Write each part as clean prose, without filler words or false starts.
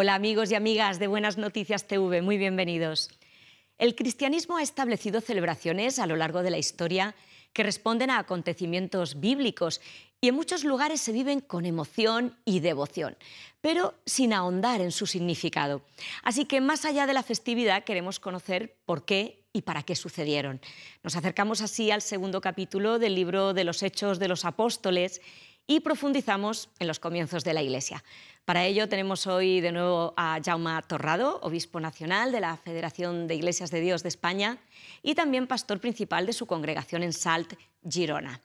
Hola amigos y amigas de Buenas Noticias TV, muy bienvenidos. El cristianismo ha establecido celebraciones a lo largo de la historia que responden a acontecimientos bíblicos y en muchos lugares se viven con emoción y devoción, pero sin ahondar en su significado. Así que más allá de la festividad queremos conocer por qué y para qué sucedieron. Nos acercamos así al segundo capítulo del libro de los Hechos de los Apóstoles y profundizamos en los comienzos de la Iglesia. Para ello tenemos hoy de nuevo a Jaume Torrado, obispo nacional de la Federación de Iglesias de Dios de España y también pastor principal de su congregación en Salt, Girona.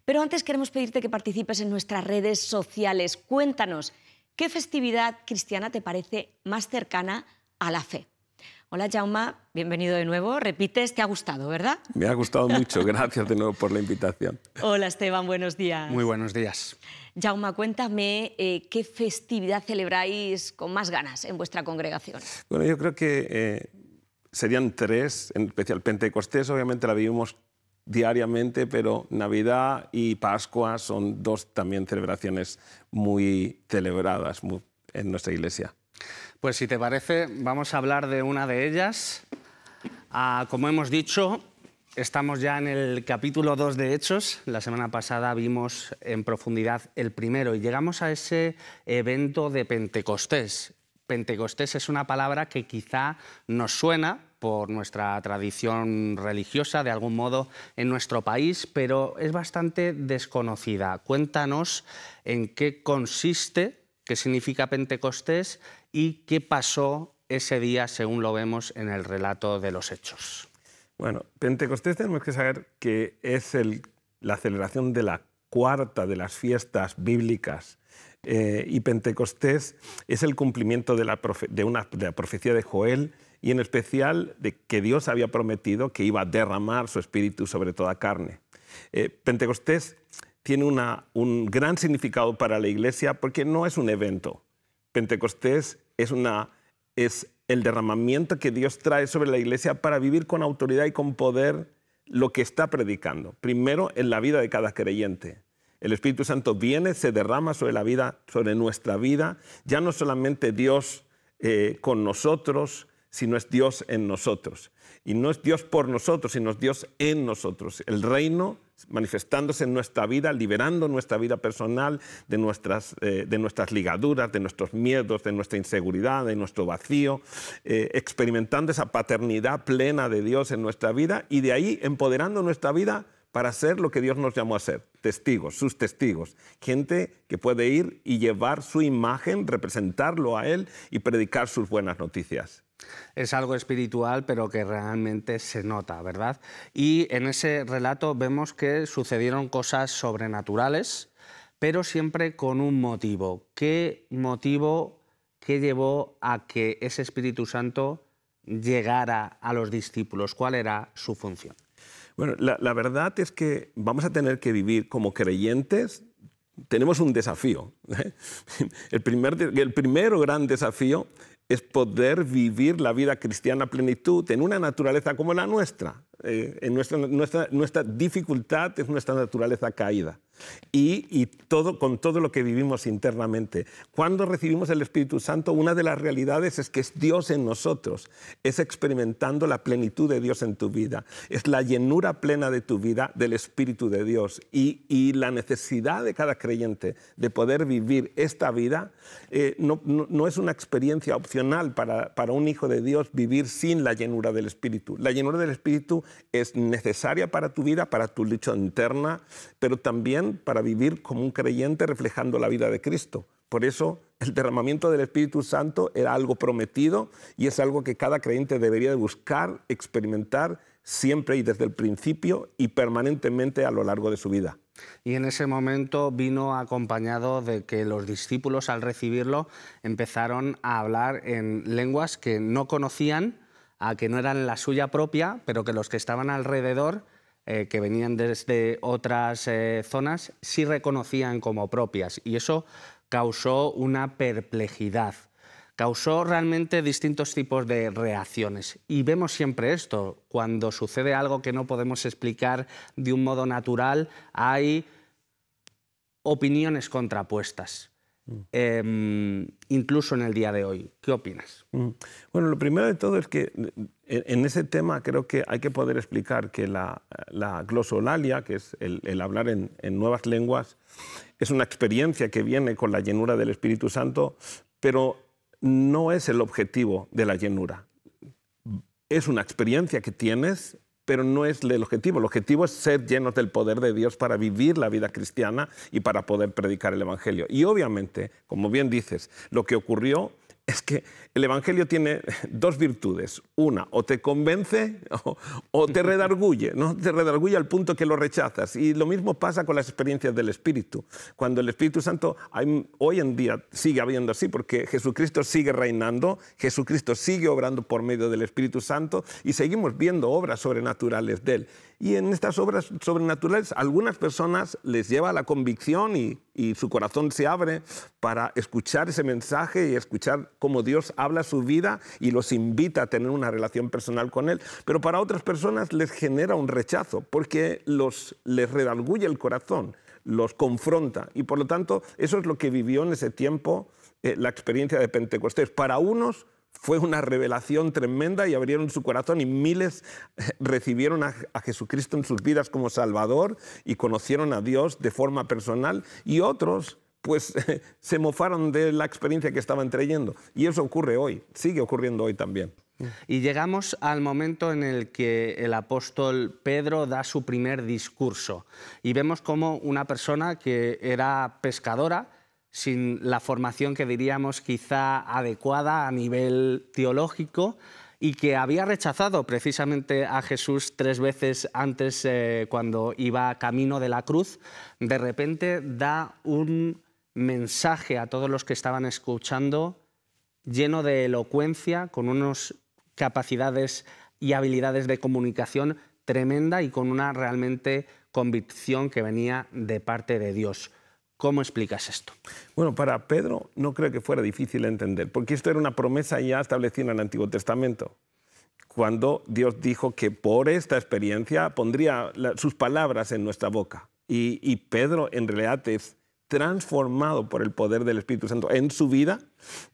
Pero antes queremos pedirte que participes en nuestras redes sociales. Cuéntanos, ¿qué festividad cristiana te parece más cercana a la fe? Hola Jaume, bienvenido de nuevo. Repites, te ha gustado, ¿verdad? Me ha gustado mucho, gracias de nuevo por la invitación. Hola Esteban, buenos días. Muy buenos días. Jaume, cuéntame qué festividad celebráis con más ganas en vuestra congregación. Bueno, yo creo que serían tres, en especial Pentecostés, obviamente la vivimos diariamente, pero Navidad y Pascua son dos también celebraciones muy celebradas en nuestra iglesia. Pues si te parece, vamos a hablar de una de ellas. Como hemos dicho, estamos ya en el capítulo 2 de Hechos. La semana pasada vimos en profundidad el primero y llegamos a ese evento de Pentecostés. Pentecostés es una palabra que quizá nos suena por nuestra tradición religiosa, de algún modo, en nuestro país, pero es bastante desconocida. Cuéntanos en qué consiste, qué significa Pentecostés y qué pasó ese día, según lo vemos en el relato de los Hechos. Bueno, Pentecostés tenemos que saber que es la celebración de la cuarta de las fiestas bíblicas y Pentecostés es el cumplimiento de la profecía de Joel y en especial de que Dios había prometido que iba a derramar su espíritu sobre toda carne. Pentecostés tiene un gran significado para la Iglesia porque no es un evento. Pentecostés es el derramamiento que Dios trae sobre la Iglesia para vivir con autoridad y con poder lo que está predicando. Primero, en la vida de cada creyente. El Espíritu Santo viene, se derrama sobre nuestra vida. Ya no solamente Dios con nosotros, sino es Dios en nosotros. Y no es Dios por nosotros, sino es Dios en nosotros. El reino manifestándose en nuestra vida, liberando nuestra vida personal de nuestras ligaduras, de nuestros miedos, de nuestra inseguridad, de nuestro vacío, experimentando esa paternidad plena de Dios en nuestra vida y de ahí empoderando nuestra vida para ser lo que Dios nos llamó a ser, testigos, sus testigos, gente que puede ir y llevar su imagen, representarlo a Él y predicar sus buenas noticias. Es algo espiritual, pero que realmente se nota, ¿verdad? Y en ese relato vemos que sucedieron cosas sobrenaturales, pero siempre con un motivo. ¿Qué motivo llevó a que ese Espíritu Santo llegara a los discípulos? ¿Cuál era su función? Bueno, la verdad es que vamos a tener que vivir como creyentes. Tenemos un desafío. El primero gran desafío es poder vivir la vida cristiana a plenitud en una naturaleza como la nuestra. Nuestra dificultad es nuestra naturaleza caída y con todo lo que vivimos internamente. Cuando recibimos el Espíritu Santo, una de las realidades es que es Dios en nosotros, es experimentando la plenitud de Dios en tu vida, es la llenura plena de tu vida del Espíritu de Dios y la necesidad de cada creyente de poder vivir esta vida no es una experiencia opcional para un hijo de Dios vivir sin la llenura del Espíritu. La llenura del Espíritu es necesaria para tu vida, para tu lucha interna, pero también para vivir como un creyente reflejando la vida de Cristo. Por eso el derramamiento del Espíritu Santo era algo prometido y es algo que cada creyente debería de buscar, experimentar siempre y desde el principio y permanentemente a lo largo de su vida. Y en ese momento vino acompañado de que los discípulos al recibirlo empezaron a hablar en lenguas que no conocían, que no eran la suya propia, pero que los que estaban alrededor, que venían desde otras zonas, sí reconocían como propias. Y eso causó una perplejidad, causó realmente distintos tipos de reacciones. Y vemos siempre esto, cuando sucede algo que no podemos explicar de un modo natural, hay opiniones contrapuestas. incluso en el día de hoy. ¿Qué opinas? Bueno, lo primero de todo es que en ese tema creo que hay que poder explicar que la glosolalia, que es el hablar en nuevas lenguas, es una experiencia que viene con la llenura del Espíritu Santo, pero no es el objetivo de la llenura. Es una experiencia que tienes, pero no es el objetivo. El objetivo es ser llenos del poder de Dios para vivir la vida cristiana y para poder predicar el Evangelio. Y obviamente, como bien dices, lo que ocurrió es que el Evangelio tiene dos virtudes. Una, o te convence o te redarguye, ¿no? Te redarguye al punto que lo rechazas. Y lo mismo pasa con las experiencias del Espíritu. Cuando el Espíritu Santo hoy en día sigue habiendo así, porque Jesucristo sigue reinando, Jesucristo sigue obrando por medio del Espíritu Santo y seguimos viendo obras sobrenaturales de Él. Y en estas obras sobrenaturales, a algunas personas les lleva a la convicción y su corazón se abre para escuchar ese mensaje y escuchar cómo Dios habla su vida y los invita a tener una relación personal con Él. Pero para otras personas les genera un rechazo porque les redarguye el corazón, los confronta. Y por lo tanto, eso es lo que vivió en ese tiempo la experiencia de Pentecostés. Para unos fue una revelación tremenda y abrieron su corazón y miles recibieron a Jesucristo en sus vidas como Salvador y conocieron a Dios de forma personal, y otros pues se mofaron de la experiencia que estaban trayendo. Y eso ocurre hoy, sigue ocurriendo hoy también. Y llegamos al momento en el que el apóstol Pedro da su primer discurso y vemos como una persona que era pescadora, sin la formación que diríamos quizá adecuada a nivel teológico, y que había rechazado precisamente a Jesús 3 veces antes cuando iba camino de la cruz, de repente da un mensaje a todos los que estaban escuchando lleno de elocuencia, con unas capacidades y habilidades de comunicación tremenda y con una realmente convicción que venía de parte de Dios. ¿Cómo explicas esto? Bueno, para Pedro no creo que fuera difícil de entender, porque esto era una promesa ya establecida en el Antiguo Testamento, cuando Dios dijo que por esta experiencia pondría sus palabras en nuestra boca. Y Pedro en realidad es transformado por el poder del Espíritu Santo en su vida,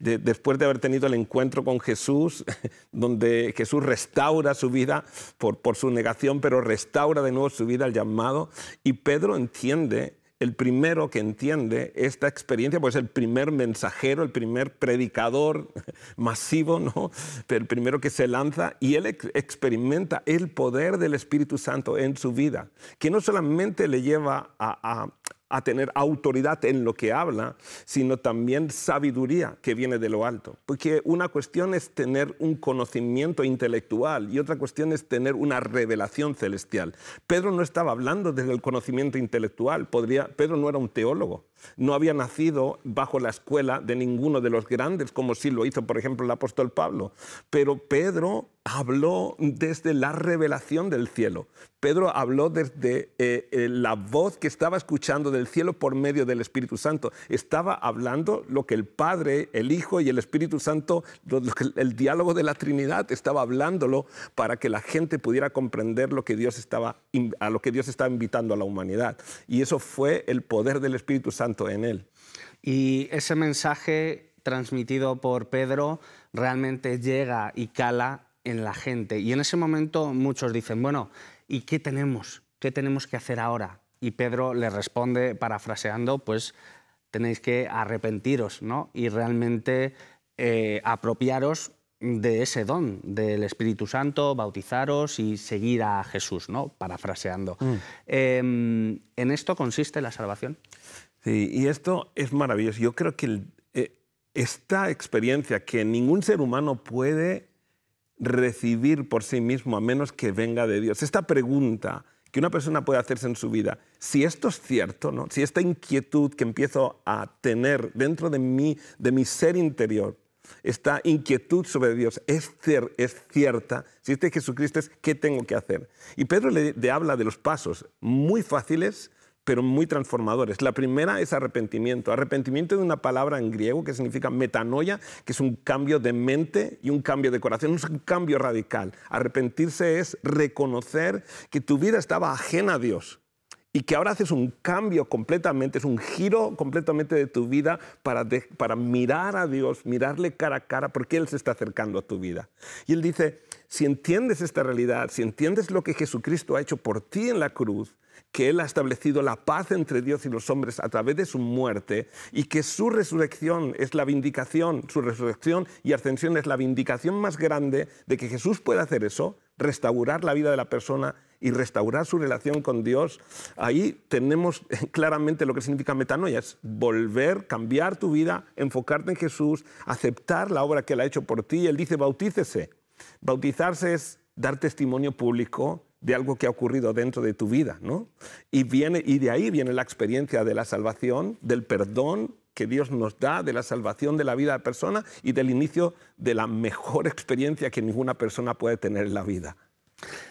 después de haber tenido el encuentro con Jesús, donde Jesús restaura su vida por su negación, pero restaura de nuevo su vida al llamado. Y Pedro entiende, el primero que entiende esta experiencia, pues el primer mensajero, el primer predicador masivo, ¿no? Pero el primero que se lanza, y él experimenta el poder del Espíritu Santo en su vida, que no solamente le lleva a tener autoridad en lo que habla, sino también sabiduría que viene de lo alto. Porque una cuestión es tener un conocimiento intelectual y otra cuestión es tener una revelación celestial. Pedro no estaba hablando desde el conocimiento intelectual. Pedro no era un teólogo. No había nacido bajo la escuela de ninguno de los grandes, como sí lo hizo, por ejemplo, el apóstol Pablo. Pero Pedro habló desde la revelación del cielo. Pedro habló desde la voz que estaba escuchando del cielo por medio del Espíritu Santo. Estaba hablando lo que el Padre, el Hijo y el Espíritu Santo, el diálogo de la Trinidad, estaba hablándolo para que la gente pudiera comprender a lo que Dios estaba invitando a la humanidad. Y eso fue el poder del Espíritu Santo en él. Y ese mensaje transmitido por Pedro realmente llega y cala en la gente. Y en ese momento muchos dicen, bueno, ¿y qué tenemos? ¿Qué tenemos que hacer ahora? Y Pedro le responde, parafraseando, pues tenéis que arrepentiros, ¿no? Y realmente apropiaros de ese don del Espíritu Santo, bautizaros y seguir a Jesús, ¿no? Parafraseando. ¿En esto consiste la salvación? Sí, y esto es maravilloso. Yo creo que esta experiencia que ningún ser humano puede recibir por sí mismo a menos que venga de Dios. Esta pregunta que una persona puede hacerse en su vida, si esto es cierto, ¿no? Si esta inquietud que empiezo a tener dentro de mi ser interior, esta inquietud sobre Dios es cierta, si este Jesucristo es, ¿qué tengo que hacer? Y Pedro le habla de los pasos muy fáciles, pero muy transformadores. La primera es arrepentimiento. Arrepentimiento es una palabra en griego que significa metanoia, que es un cambio de mente y un cambio de corazón, es un cambio radical. Arrepentirse es reconocer que tu vida estaba ajena a Dios y que ahora haces un cambio completamente, es un giro completamente de tu vida para mirar a Dios, mirarle cara a cara, porque Él se está acercando a tu vida. Y Él dice, si entiendes esta realidad, si entiendes lo que Jesucristo ha hecho por ti en la cruz, que Él ha establecido la paz entre Dios y los hombres a través de su muerte y que su resurrección es la vindicación, su resurrección y ascensión es la vindicación más grande de que Jesús puede hacer eso, restaurar la vida de la persona y restaurar su relación con Dios. Ahí tenemos claramente lo que significa metanoia, es volver, cambiar tu vida, enfocarte en Jesús, aceptar la obra que Él ha hecho por ti. Él dice, bautícese. Bautizarse es dar testimonio público de algo que ha ocurrido dentro de tu vida, ¿no? Y de ahí viene la experiencia de la salvación, del perdón que Dios nos da, de la salvación de la vida de la persona y del inicio de la mejor experiencia que ninguna persona puede tener en la vida.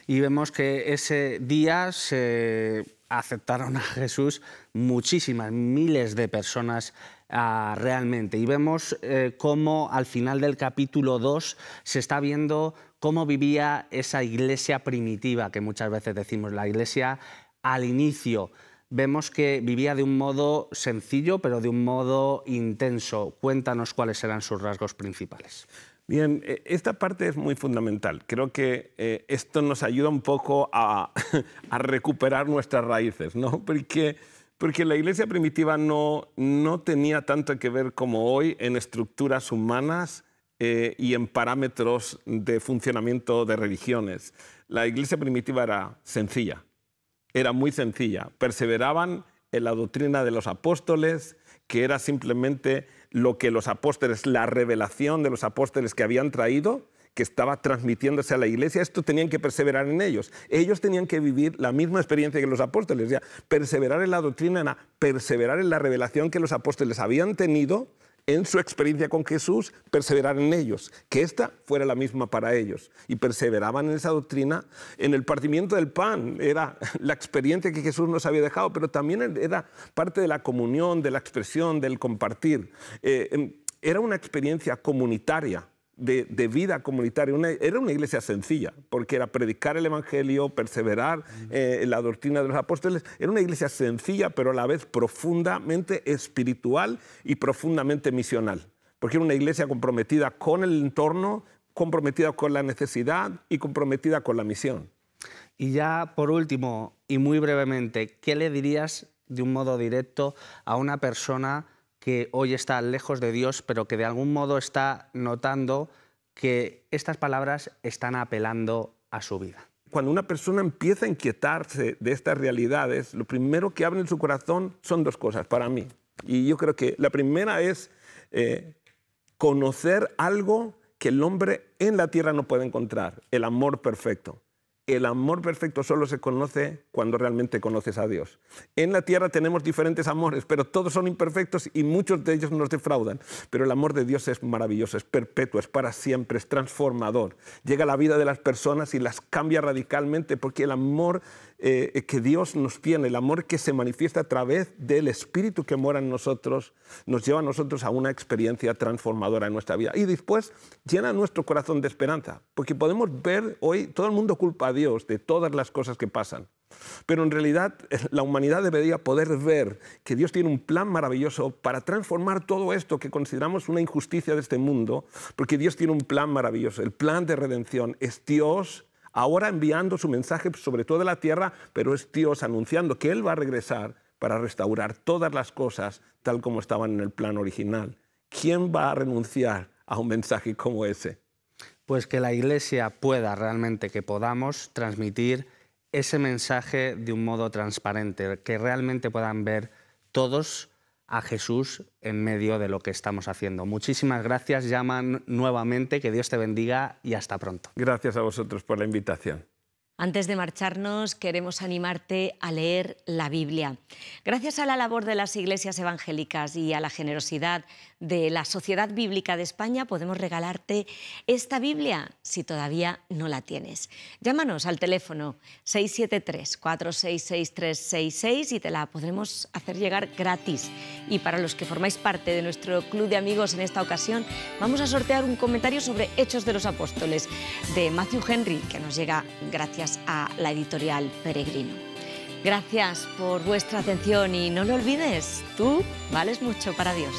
Y vemos que ese día se aceptaron a Jesús muchísimas, miles de personas realmente. Y vemos cómo al final del capítulo 2 se está viendo cómo vivía esa iglesia primitiva, que muchas veces decimos, la iglesia al inicio. Vemos que vivía de un modo sencillo, pero de un modo intenso. Cuéntanos cuáles eran sus rasgos principales. Bien, esta parte es muy fundamental. Creo que esto nos ayuda un poco a recuperar nuestras raíces, ¿no? Porque la iglesia primitiva no tenía tanto que ver como hoy en estructuras humanas y en parámetros de funcionamiento de religiones. La iglesia primitiva era sencilla, era muy sencilla. Perseveraban en la doctrina de los apóstoles, que era simplemente lo que los apóstoles, la revelación de los apóstoles que habían traído, que estaba transmitiéndose a la iglesia, esto tenían que perseverar en ellos. Ellos tenían que vivir la misma experiencia que los apóstoles. Ya, perseverar en la doctrina era perseverar en la revelación que los apóstoles habían tenido en su experiencia con Jesús, perseverar en ellos, que esta fuera la misma para ellos. Y perseveraban en esa doctrina, en el partimiento del pan, era la experiencia que Jesús nos había dejado, pero también era parte de la comunión, de la expresión, del compartir. Era una experiencia comunitaria, de vida comunitaria. Era una iglesia sencilla, porque era predicar el evangelio, perseverar en la doctrina de los apóstoles. Era una iglesia sencilla, pero a la vez profundamente espiritual y profundamente misional, porque era una iglesia comprometida con el entorno, comprometida con la necesidad y comprometida con la misión. Y ya por último, y muy brevemente, ¿qué le dirías de un modo directo a una persona que hoy está lejos de Dios, pero que de algún modo está notando que estas palabras están apelando a su vida? Cuando una persona empieza a inquietarse de estas realidades, lo primero que abre en su corazón son dos cosas para mí. Y yo creo que la primera es conocer algo que el hombre en la tierra no puede encontrar, el amor perfecto. El amor perfecto solo se conoce cuando realmente conoces a Dios. En la tierra tenemos diferentes amores, pero todos son imperfectos y muchos de ellos nos defraudan. Pero el amor de Dios es maravilloso, es perpetuo, es para siempre, es transformador. Llega a la vida de las personas y las cambia radicalmente, porque el amor que Dios nos tiene, el amor que se manifiesta a través del Espíritu que mora en nosotros, nos lleva a nosotros a una experiencia transformadora en nuestra vida. Y después llena nuestro corazón de esperanza, porque podemos ver hoy, todo el mundo culpa a Dios de todas las cosas que pasan. Pero en realidad la humanidad debería poder ver que Dios tiene un plan maravilloso para transformar todo esto que consideramos una injusticia de este mundo, porque Dios tiene un plan maravilloso. El plan de redención es Dios ahora enviando su mensaje sobre toda la tierra, pero es Dios anunciando que Él va a regresar para restaurar todas las cosas tal como estaban en el plan original. ¿Quién va a renunciar a un mensaje como ese? Pues que la Iglesia pueda realmente, que podamos transmitir ese mensaje de un modo transparente, que realmente puedan ver todos a Jesús en medio de lo que estamos haciendo. Muchísimas gracias, Llaman, nuevamente, que Dios te bendiga y hasta pronto. Gracias a vosotros por la invitación. Antes de marcharnos, queremos animarte a leer la Biblia. Gracias a la labor de las iglesias evangélicas y a la generosidad de la Sociedad Bíblica de España, podemos regalarte esta Biblia si todavía no la tienes. Llámanos al teléfono 673-466-366 y te la podremos hacer llegar gratis. Y para los que formáis parte de nuestro club de amigos en esta ocasión, vamos a sortear un comentario sobre Hechos de los Apóstoles de Matthew Henry, que nos llega gracias a la editorial Peregrino. Gracias por vuestra atención y no lo olvides, tú vales mucho para Dios.